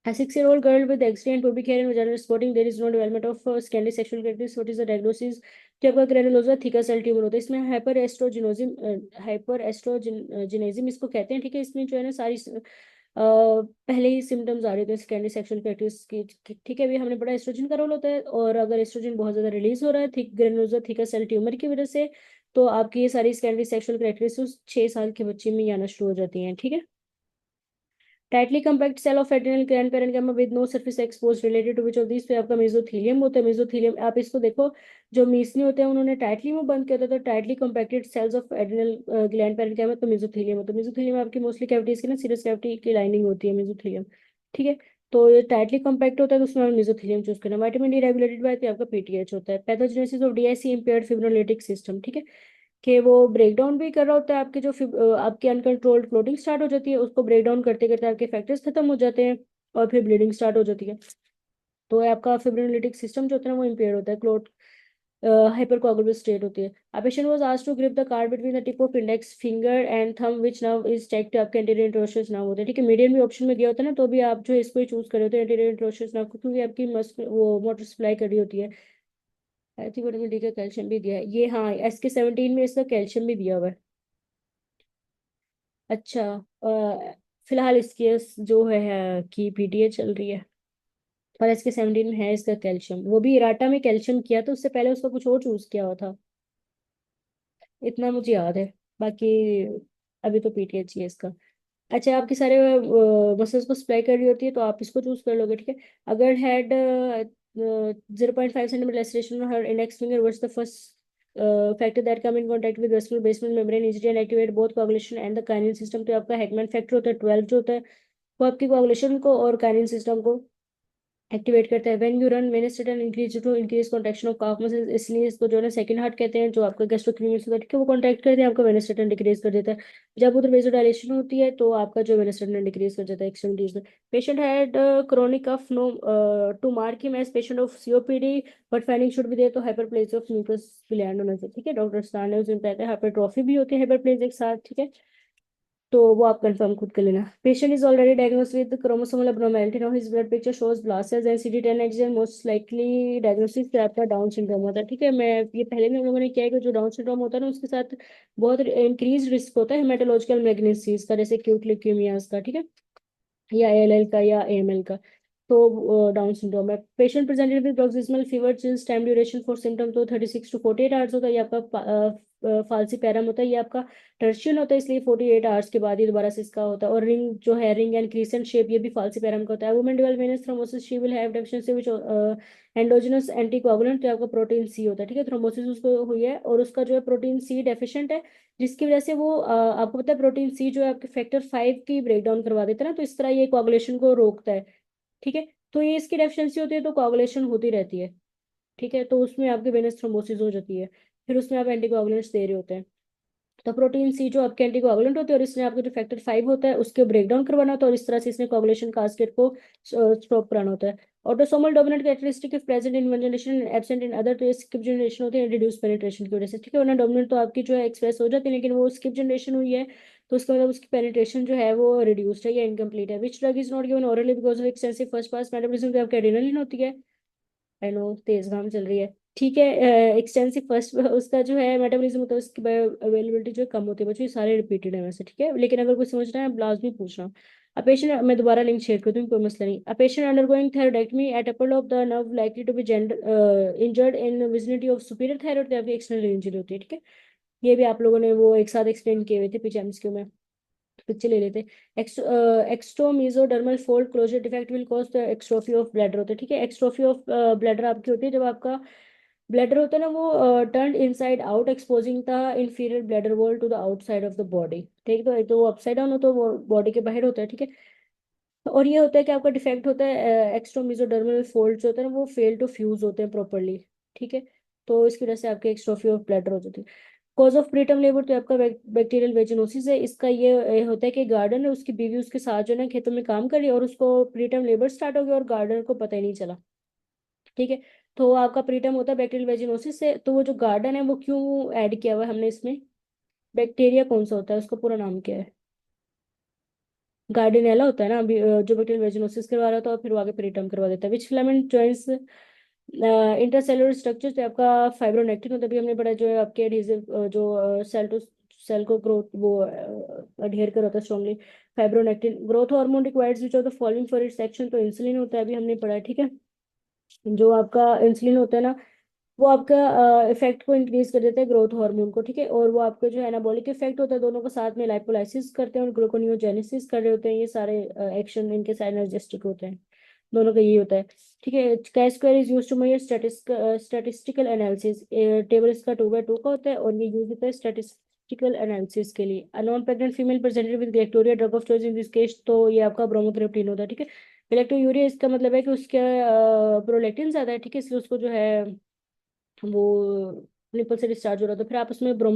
A 6-year-old girl with XD and pubic hair and vaginal spotting, there is no development of secondary sexual characteristics. What is the diagnosis? कि आपका ग्रेनुलोसा थिका सेल ट्यूमर होता है, इसमें हाइपर एस्ट्रोजिनेजिम इसको कहते हैं, ठीक है। इसमें जो है ना सारी पहले ही सिम्टम्स आ रहे थे सेकेंडरी सेक्सुअल कैरेक्टरिस्टिक्स की, ठीक है। अभी हमने पढ़ा एस्ट्रोजन का रोल होता है, और अगर एस्ट्रोजन बहुत ज्यादा रिलीज हो रहा है थिक ग्रेनुलोसा थिका सेल ट्यूमर की वजह से, तो आपकी ये सारी सेकेंडरी सेक्सुअल कैरेक्टरिस्टिक्स 6 साल के बच्चे में ही आना शुरू हो जाती हैं, ठीक है। Tightly compact cell of adrenal gland parenchyma with no surface expose related to which of this, पे आपका मेसोथीलियम होता है। मेसोथीलियम आप इसको देखो, जो मीसनी होते हैं उन्होंने टाइटली में बंद किया था, तो tightly compacted cells of adrenal gland parenchyma, तो मेसोथीलियम होता है। मेसोथीलियम आपकी मोस्टली कैविटीज की ना सीरस कैविटी की लाइनिंग होती है मेसोथीलियम, ठीक है। तो ये टाइटली कंपैक्ट होता है, तो उसमें मेसोथीलियम चूज करना। विटामिन डी रेगुलेटेड बाय आपका पीटीएच होता है। Pathogenesis of DIC impaired fibrinolytic system, ठीक है, कि वो ब्रेक डाउन भी कर रहा होता है, आपके जो आपकी अनकंट्रोल्ड फ्लोटिंग स्टार्ट हो जाती है, उसको ब्रेक डाउन करते करते आपके फैक्टर्स खत्म हो जाते हैं, और फिर ब्लीडिंग स्टार्ट हो जाती है। तो आपका फिब्रिनोलिटिक सिस्टम जो होता है ना, वो इम्पेयर होता है, क्लोट हाइपरकोगुलेबल स्टेट होती है। A patient was asked to grip the card between the tip of index finger and thumb, which nerve is checked, आपके anterior interosseous nerve होते हैं, ठीक है। मीडियन भी ऑप्शन में गया होता है ना, तो भी आप जो इसको चूज कर रहे होते हैं anterior interosseous nerve को, क्योंकि आपकी मस्ल वो मोटर सप्लाई कर रही होती है। आई थिंक विटामिन डी का कैल्शियम भी दिया है ये, हाँ, SK17 में इसका कैल्शियम भी दिया हुआ है। अच्छा, फिलहाल इसकी जो है कि पीटीए चल रही है, और SK17 में है इसका कैल्शियम, वो भी इराटा में कैल्शियम किया, तो उससे पहले उसका कुछ और चूज किया हुआ था, इतना मुझे याद है। बाकी अभी तो पीटीए चाहिए इसका। अच्छा, आपके सारे मसल्स को सप्लाई कर रही होती है, तो आप इसको चूज कर लोगे, ठीक है। अगर head 0.5 centimetre laceration her index finger, what's the first factor that come in contact with vascular basement membrane easily and activate both coagulation and the kinin system, तो आपका हेकमैन फैक्टर होता है 12 जो होता है, वो आपकी कोagulation को और काइनिन सिस्टम को एक्टिवेट करता है। When you run venous stasis increase to increase contraction of calf muscles, इसलिए इसको जो है ना सेकंड हार्ट कहते हैं। जो आपका गैस्ट्रोक्रीमियस होता है, ठीक है, वो कॉन्ट्रैक्ट करते हैं, आपका वेनिस्टेटिन डिक्रीज कर देता है। जब उधर वेजोडाइलेशन होती है तो आपका जो वेनिस्टेटिन डिक्रीज कर देता है एक्सट्रीमिटीज में। Patient had chronic cough no to mark him as patient of COPD, but finding should be there, तो हाइपरप्लेजिया ऑफ म्यूकस ग्लैंड होना चाहिए, ठीक है। डॉक्टर स्टार ने उसमें बताया था हाइपरट्रॉफी भी होती है हाइपरप्लेजिया के साथ, ठीक है। तो वो आप कंफर्म खुद कर लेना। Patient is already diagnosed with chromosomal abnormality, now his blood picture shows blast cells and CD10 antigen, most likely diagnosis से आपका डाउन सिंड्रोम होता है, ठीक है। मैं ये पहले भी हम लोगों ने किया है कि जो डाउन सिंड्रोम होता है ना उसके साथ बहुत इंक्रीज रिस्क होता है हेमेटोलॉजिकल मैग्नेसीज का, जैसे एक्यूट ल्यूकेमियाज का, ठीक है, या ALL का या AML का। तो डाउन सिंड्रोम है। Patient presented with proximal fever, chills, time duration for symptom तो 36 to 48 आवर्स होता है। ये आपका फालसी पैरम होता है, ये आपका टर्शियन होता है, इसलिए 48 आवर्स के बाद ही दोबारा से इसका होता है। और रिंग जो है, रिंग एंड क्रीसेंट शेप, ये भी फालसी पैरम का होता है। Women develop venous thrombosis, she will have deficiency which endogenous anticoagulant, तो आपका प्रोटीन सी होता है, ठीक है। थ्रोम्बोसिस उसको हुई है और उसका जो है प्रोटीन सी डेफिशिएंट है, जिसकी वजह से वो आपको पता है प्रोटीन सी जो है आपके फैक्टर 5 की ब्रेक डाउन करवा देता है ना, तो इस तरह ये कोagulation को रोकता है, ठीक है। तो ये इसकी डेफिशिएंसी होती है तो कोagulation होती रहती है, ठीक है। तो उसमें आपकी वेनस थ्रोम्बोसिस हो जाती है, फिर उसमें आप एंटीकोगुलेंट्स दे रहे होते हैं। तो प्रोटीन सी जो आपके एंटीकोगुलेंट होते हैं, और इसने आपके जो फैक्टर 5 होता है उसके ब्रेक डाउन करवाना होता है, और इस तरह से इसने कोगुलेशन कास्केट को स्टॉप कराना होता है। Autosomal dominant characteristic if present in one generation and absent in other, तो ये स्किप जनरेशन होती है रिड्यूस पेनिट्रेशन की वजह से, ठीक है। वरना डोमिनेंट तो आपकी जो है एक्सप्रेस हो जाती है, लेकिन वो स्किप जनरेशन हुई है तो उसका मतलब उसकी पेनिट्रेशन जो है वो रिड्यूस्ड है या इनकम्प्लीट है। Which drug is not given orally because of extensive first pass metabolism, तो आपकी एड्रेनलिन होती है। आई नो तेज घाम चल रही है, ठीक है। एक्सटेंसिव फर्स्ट उसका जो है मेटाबॉलिज्म होता है, उसकी बायो अवेलेबिलिटी जो है कम होती है बच्चों, ये सारे रिपीटेड है वैसे, ठीक है। लेकिन अगर कोई समझ रहा है लाजमी पूछना। अ पेशेंट, मैं दोबारा लिंक शेयर कर दूँ, कोई मसला नहीं। A patient undergoing thyroidectomy at upper of the nerve likely to be gender injured in vicinity of superior thyroid, तो आपकी एक्सटर्नल इंजरी होती है, ठीक है। ये भी आप लोगों ने वो एक साथ एक्सप्लेन किए हुए थे पीछे MCQ में, पिक्चर ले लेते। Extramesodermal fold closure defect will cause the exstrophy of bladder होता है, ठीक है। एक्सट्रोफी ऑफ ब्लैडर आपकी होती है जब आपका ब्लैडर होता है ना वो turn inside out, exposing the inferior bladder wall to the outside of the body, ठीक है। तो एक तो वो अपसाइड डाउन होता है, वो बॉडी के बाहर होता है, ठीक है। और ये होता है कि आपका डिफेक्ट होता है एक्स्ट्रोमीजोडर्मल फोल्ड जो होता है ना वो फेल टू फ्यूज होते हैं प्रॉपरली, ठीक है। तो इसकी वजह से आपके एक्स्ट्रोफी ऑफ ब्लैडर हो जाती है। कॉज ऑफ प्रीटर्म लेबर, तो आपका बैक्टीरियल वेजिनोसिस है। इसका ये होता है कि गार्डन है, उसकी बीवी उसके साथ जो है ना खेतों में काम कर रही है और उसको प्रीटर्म लेबर स्टार्ट हो गया और गार्डन को पता ही नहीं चला, ठीक है। तो आपका प्रीटर्म होता है बैक्टीरियल वेजिनोसिस से। तो वो जो गार्डन है वो क्यों ऐड किया हुआ है हमने इसमें, बैक्टीरिया कौन सा होता है, उसका पूरा नाम क्या है। गार्डिनेला होता है ना अभी, जो बैक्टीरियल वेजिनोसिस करवा रहा था और फिर वो आगे प्रीटर्म करवा देता है। विच फिलामेंट जॉइंस इंटरसेलुलर स्ट्रक्चर, तो आपका फाइब्रोनेक्टिन होता है, अभी हमने पढ़ा जो है आपके एडहेसिव जो सेल टू सेल को ग्रोथ वो अडहेयर कर होता है strongly. Fibronectin growth hormone requires which of the following for its action, तो इंसुलिन होता है, अभी हमने पढ़ा है, ठीक है। जो आपका इंसुलिन होता है ना वो आपका इफेक्ट को इंक्रीज कर देता है ग्रोथ हार्मोन को, ठीक है। और वो आपका जो एनाबॉलिक इफेक्ट होता है, दोनों को साथ में लाइपोलाइसिस करते हैं और ग्लूकोनियोजेनेसिस कर रहे होते हैं, ये सारे एक्शन इनके साइनर्जिस्टिक होते हैं, दोनों का यही होता है, ठीक है। Chi square is use to measure statistical analysis, table इसका 2/2 का होता है और ये यूज होता है स्टैटिस्टिकल एनालिसिस के लिए। A non pregnant female presented with galactorrhoea, drug of choice in this case, तो ये आपका ब्रोमोथेरेपटिन होता है, ठीक है। इलेक्ट्रोयूरिया, इसका मतलब है कि उसके प्रोलैक्टिन ज्यादा है, ठीक है, इसलिए उसको जो है वो निपल से डिस्चार्ज हो रहा था, फिर आप उसमें